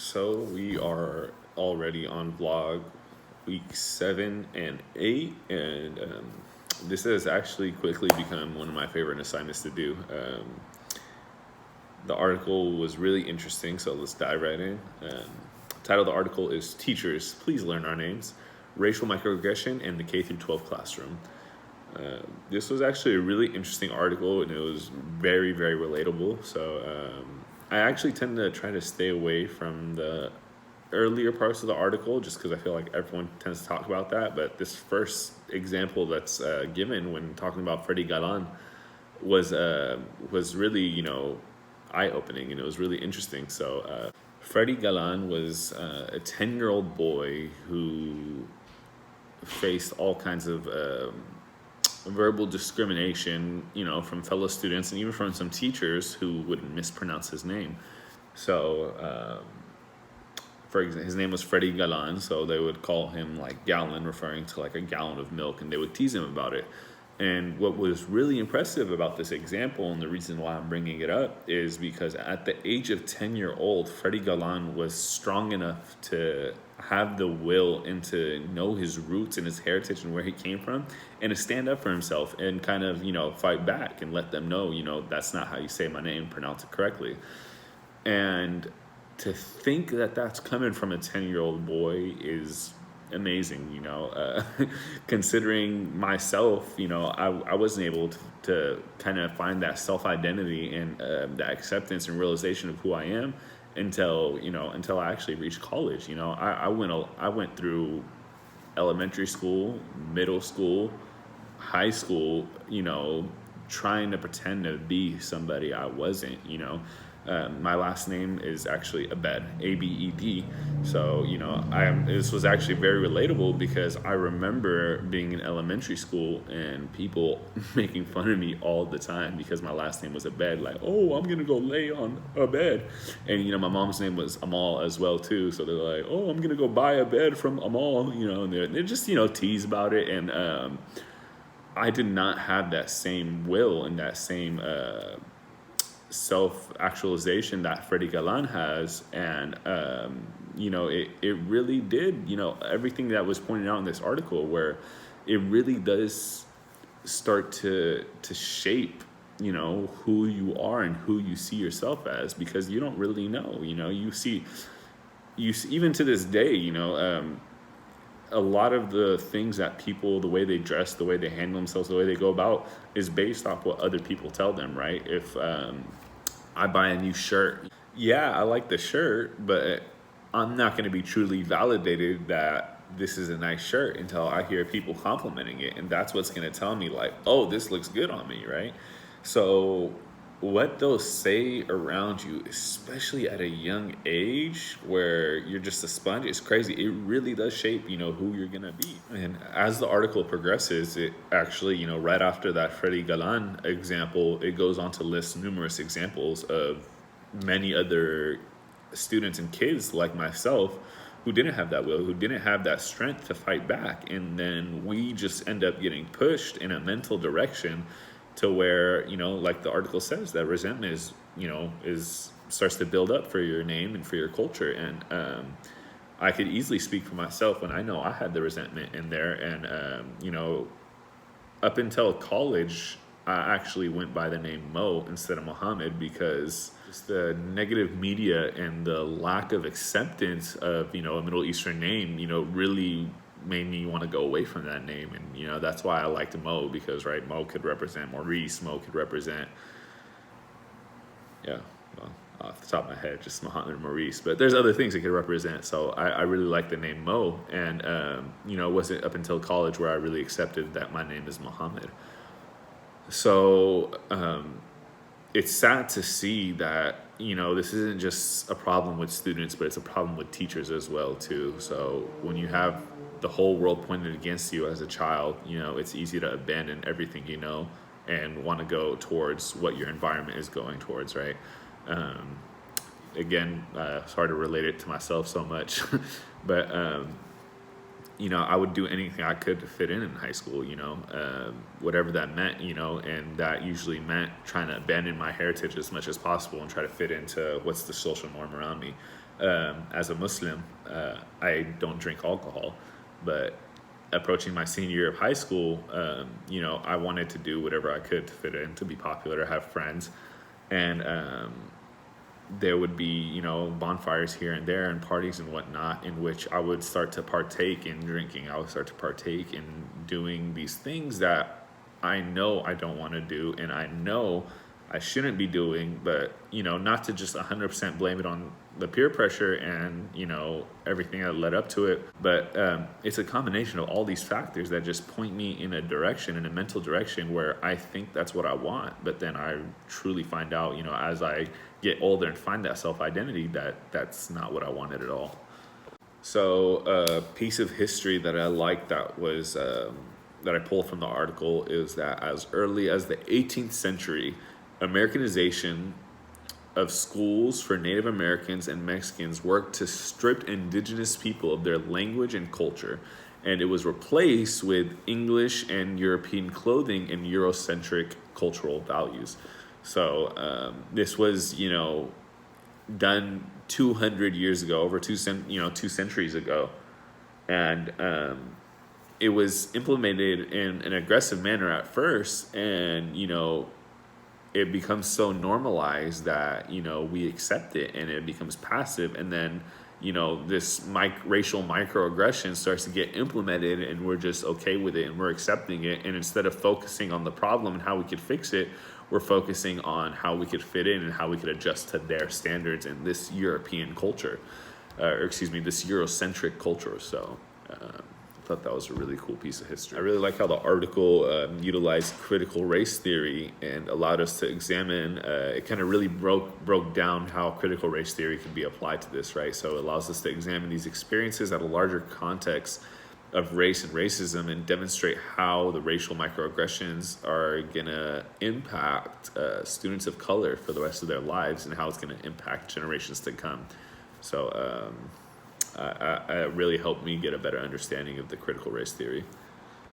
So we are already on vlog week 7 and 8, and this has actually quickly become one of my favorite assignments to do. The article was really interesting, so let's dive right in. Title of the article is "Teachers, Please Learn Our Names: Racial Microaggression in the K through 12 Classroom." This was actually a really interesting article, and it was very, very relatable. So I actually tend to try to stay away from the earlier parts of the article just because I feel like everyone tends to talk about that. But this first example that's given when talking about Freddie Galan was really eye opening, and it was really interesting. So Freddie Galan was a 10-year-old boy who faced all kinds of verbal discrimination, from fellow students and even from some teachers who would mispronounce his name. So, for example, his name was Freddie Galan, so they would call him like gallon, referring to like a gallon of milk, and they would tease him about it. And what was really impressive about this example, and the reason why I'm bringing it up, is because at the age of 10-year-old, Freddie Galan was strong enough to have the will and to know his roots and his heritage and where he came from, and to stand up for himself and kind of, fight back and let them know, that's not how you say my name, pronounce it correctly. And to think that that's coming from a 10-year-old boy is amazing, considering myself, I wasn't able to kind of find that self-identity and that acceptance and realization of who I am until I actually reached college. I went through elementary school, middle school, high school, trying to pretend to be somebody I wasn't. My last name is actually Abed, Abed. So, this was actually very relatable because I remember being in elementary school and people making fun of me all the time because my last name was Abed. Like, oh, I'm going to go lay on a bed. And, my mom's name was Amal as well, too. So they're like, oh, I'm going to go buy a bed from Amal, and they're just, tease about it. And I did not have that same will and that same self-actualization that Freddie Galan has. And it really did, everything that was pointed out in this article, where it really does start to shape who you are and who you see yourself as, because you don't really know. You see even to this day, a lot of the things that people, the way they dress, the way they handle themselves, the way they go about, is based off what other people tell them, right? If I buy a new shirt, yeah, I like the shirt, but I'm not going to be truly validated that this is a nice shirt until I hear people complimenting it. And that's what's going to tell me, like, oh, this looks good on me, right? So what they'll say around you, especially at a young age where you're just a sponge, is crazy. It really does shape, who you're going to be. And as the article progresses, it actually, right after that Freddie Galan example, it goes on to list numerous examples of many other students and kids like myself who didn't have that will, who didn't have that strength to fight back. And then we just end up getting pushed in a mental direction to where, like the article says, that resentment is starts to build up for your name and for your culture. And I could easily speak for myself when I know I had the resentment in there. And up until college, I actually went by the name Mo instead of Muhammad, because just the negative media and the lack of acceptance of a Middle Eastern name really made me want to go away from that name. And that's why I liked Mo, because Mo could represent Maurice, Mo could represent, well, off the top of my head, just Muhammad and Maurice, but there's other things it could represent. So I really like the name Mo. And it wasn't up until college where I really accepted that my name is Muhammad. So it's sad to see that this isn't just a problem with students, but it's a problem with teachers as well too. So when you have the whole world pointed against you as a child, it's easy to abandon everything and want to go towards what your environment is going towards, right? Again, it's hard to relate it to myself so much, but I would do anything I could to fit in high school, whatever that meant, and that usually meant trying to abandon my heritage as much as possible and try to fit into what's the social norm around me. As a Muslim, I don't drink alcohol, but approaching my senior year of high school, you know, I wanted to do whatever I could to fit in, to be popular, to have friends, and there would be, you know, bonfires here and there and parties and whatnot, in which I would start to partake in drinking. I would start to partake in doing these things that I know I don't want to do, and I know I shouldn't be doing, but, you know, not to just 100% blame it on the peer pressure and, you know, everything that led up to it. But it's a combination of all these factors that just point me in a direction, in a mental direction where I think that's what I want. But then I truly find out, you know, as I get older and find that self-identity, that that's not what I wanted at all. So a piece of history that I like that was that I pulled from the article is that as early as the 18th century, Americanization of schools for Native Americans and Mexicans worked to strip indigenous people of their language and culture, and it was replaced with English and European clothing and Eurocentric cultural values. So this was, you know, done 200 years ago, over 2 centuries ago, and it was implemented in an aggressive manner at first, and, you know, it becomes so normalized that, you know, we accept it and it becomes passive, and then, you know, this racial microaggression starts to get implemented and we're just okay with it and we're accepting it, and instead of focusing on the problem and how we could fix it, we're focusing on how we could fit in and how we could adjust to their standards in this European culture, this Eurocentric culture. So I thought that was a really cool piece of history. I really like how the article utilized critical race theory and allowed us to examine, it kind of really broke down how critical race theory can be applied to this, right? So it allows us to examine these experiences at a larger context of race and racism and demonstrate how the racial microaggressions are going to impact students of color for the rest of their lives, and how it's going to impact generations to come. So it really helped me get a better understanding of the critical race theory.